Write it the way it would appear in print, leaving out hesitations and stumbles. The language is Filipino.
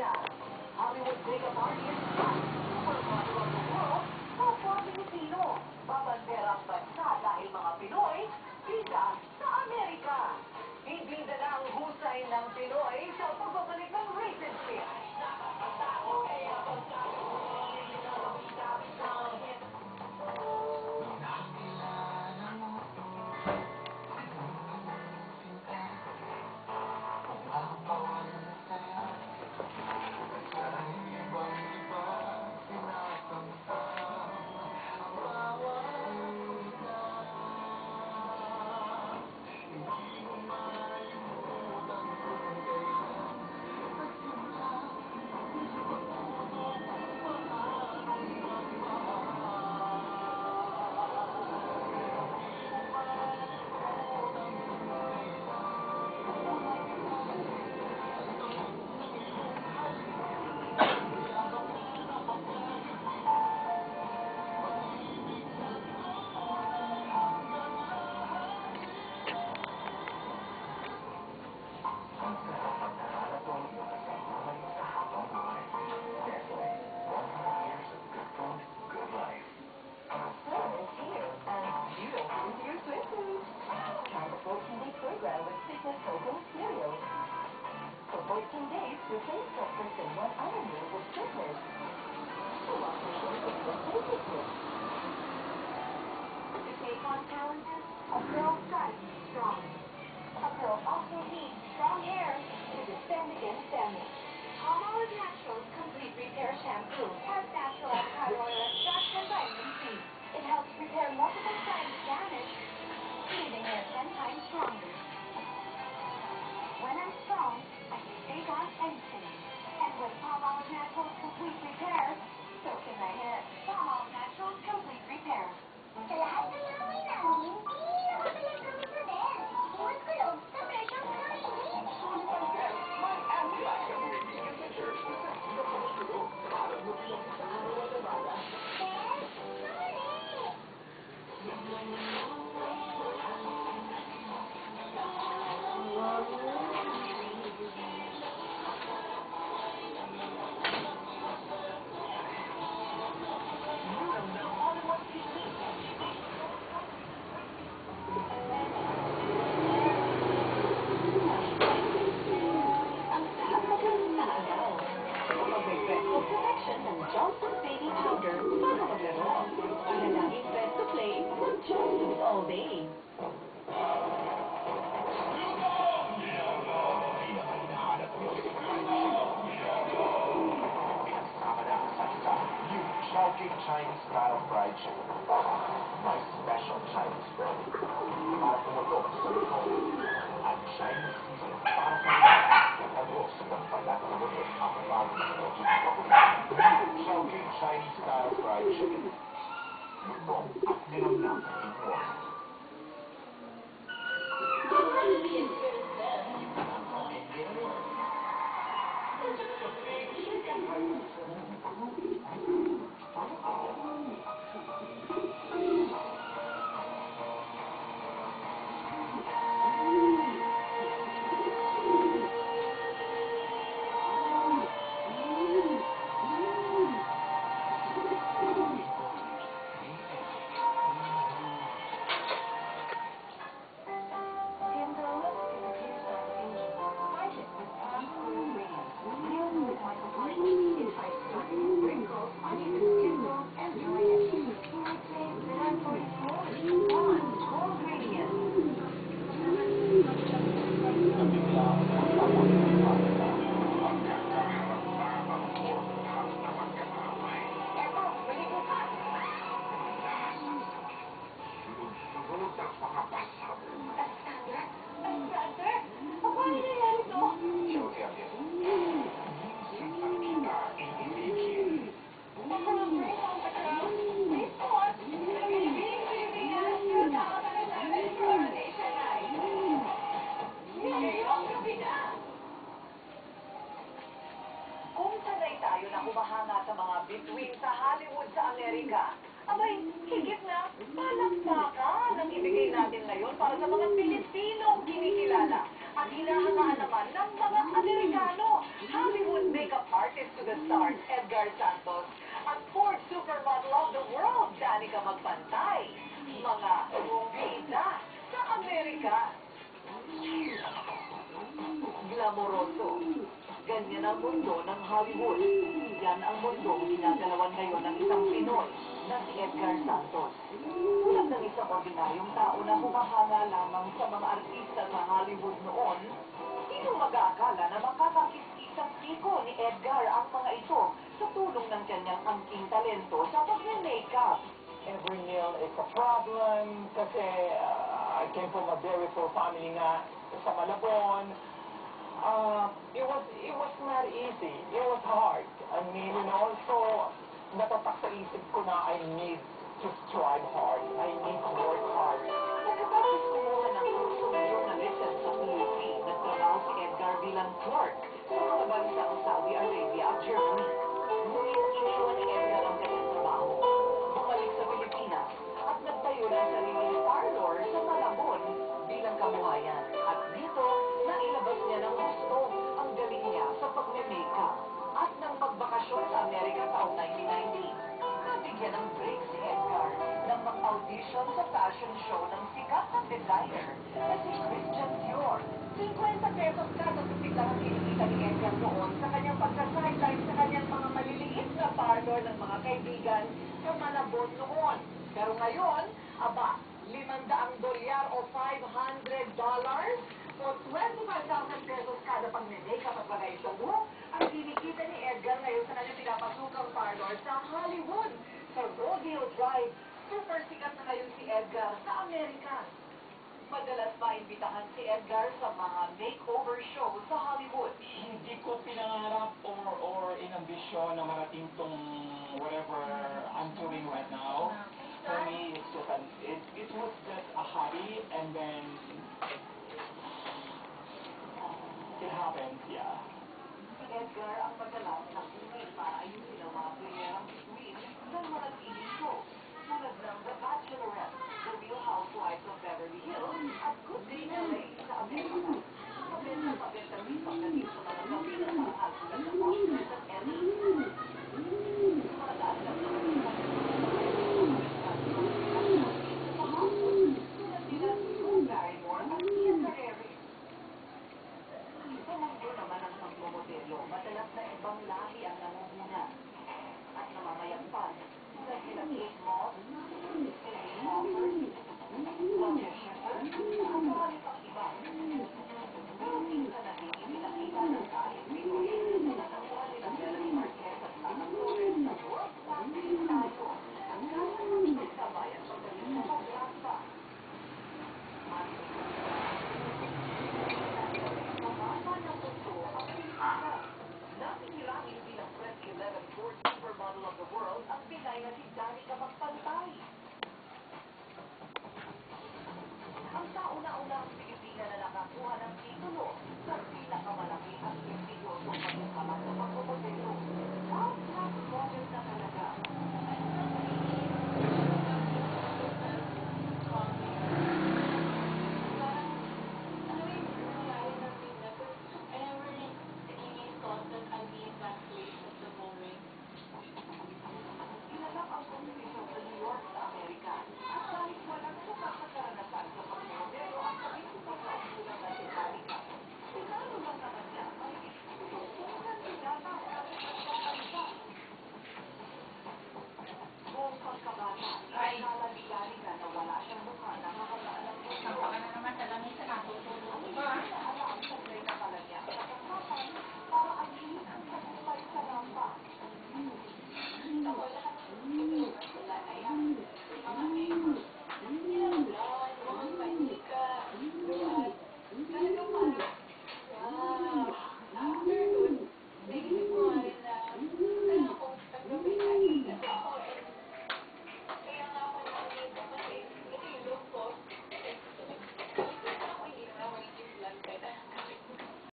na. Hollywood makeup artist at supermodel of the world, kapwa Pilipino. Babandera ang bansa dahil mga Pinoy, bida sa Amerika. Hindi na ang husay ng Pinoy sa pagbabalik ng rated film. For 14 days, replace breakfast and one other meal with sweeteners. So often shortbread will taste it good. To take on challenges, a girl's gotta be strong. A girl also needs strong hair to defend against damage. Palmolive Naturals Complete Repair Shampoo has natural avocado oil extract and vitamin C. It helps repair multiple signs of damage, leaving hair 10 times stronger. When I'm strong, I can take on anything. And with Palmolive Naturals Complete Repair, so can my hair. Palmolive Naturals Complete Repair. Sa lahat ng mga may namin, hindi naman kami sa bed. Iwan ko loob sa presyong kainin. Sulit ang test. May anti-lash ka bumibigyan sa church na sa hirap ng gulo. Para mo bilang sa araw at abala. Bed, mamali. Johnson's Baby Powder para maglaro. Para laging best to play, mag-Johnson's all day. Chowking Chinese style fried chicken. My special Chinese bread. Para pumutok sa likod. At Chinese season para sa agos ng palat na butot ang bagong naging paborito. Chowking Chinese style fried chicken. Lutong at nilamnam ng inuwan. humahanga sa mga bituin sa Hollywood sa Amerika, abay, higit na palakpakan ang ibigay natin ngayon para sa mga Pilipinong kinikilala at hinahangaan naman ng mga Amerikano. Hollywood makeup artist artist to the stars, Edgar Santos, at fourth supermodel of the world, Danica Magpantay. Mga bida sa Amerika. Glamoroso. Ganyan ang mundo ng Hollywood. Yan ang mundong ginagalawan ngayon ng isang Pinoy na si Edgar Santos. Tulad ng isang ordinaryong tao na humahanga lamang sa mga artista sa Hollywood noon, sino mag-aakala na makakakis-isang tiko ni Edgar ang mga ito sa tulong ng kanyang angking talento sa pag-makeup. Every meal is a problem kasi I came from a very poor family nga sa Malabon. It was not easy. It was hard. I mean, you know, so natatak sa isip ko na I need to strive hard. I need to work hard. Pagkatapos kumuha ng kursong journalism sa PUP, nagtrabaho si Edgar bilang clerk sa mga bansang Saudi Arabia at Germany. Ngunit iniwan ni Edgar ang kanyang trabaho. Bumalik sa Pilipinas at nagtayo ng sariling parlor sa Malabon bilang kabuhayan. At dito, nailabas niya ng gusto ang galing niya sa pagme-makeup. At nang magbakasyon sa Amerika taong 1990, nabigyan ng break si Edgar nang mag-audition sa fashion show ng sikat na designer na si Christian Dior. 50 pesos kada tupig lang ang kinikita ni Edgar noon sa kanyang pagka-sideline sa kanyang mga maliliit na parlor ng mga kaibigan sa Malabon noon. Pero ngayon, aba, $500 o $500 o 25,000 pesos kada pang-makeup at bagay sa buhok ang kinikita ni Edgar ngayon sa kanyang pinapasukang parlor sa Hollywood. Sa Rodeo Drive, super sikat na ngayon si Edgar sa Amerika. Madalas maimbitahan si Edgar sa mga makeover show sa Hollywood. Hindi ko pinangarap or inambisyon na marating tong whatever I'm doing right now. For me, it's just it was just a hobby, and then it happened, yeah. Si Edgar ang madalas na kumil para ayusin ang mga playerang bituin ng mga TV show tulad ng The Bachelorette, The Real Housewives of Beverly Hills, at Good Day LA sa Amerika. Mabenta rin pagdating sa mga gabi ng mga tulad ng Oscars at Emmys. Mga daan ng mga sa Hollywood tulad nila Drew Barrymore at Tia Carrere. Sa mundo naman ang pagmomodelo, madalas na ibang lahi ang nangunguna at namamayagpag tulad nila Kate Moss, Cindy Crawford, Claudia Schiffer, at marami pang iba. Pero minsan na din ipinakita ng kahit Pinoy na nakuha nila Melanie Marquez at Lana Flores sa World Family tayo ang kaya magsabayan pagdating sa paglasa. Mababa na puso ang Pilipinas. Natinirangin bilang 2011 fourth supermodel of the world ang Pinay na si Danica Magpantay. Ang kauna-unahang Pilipina na nakakuha ng titulo sa pinakamalaki at prestigyosong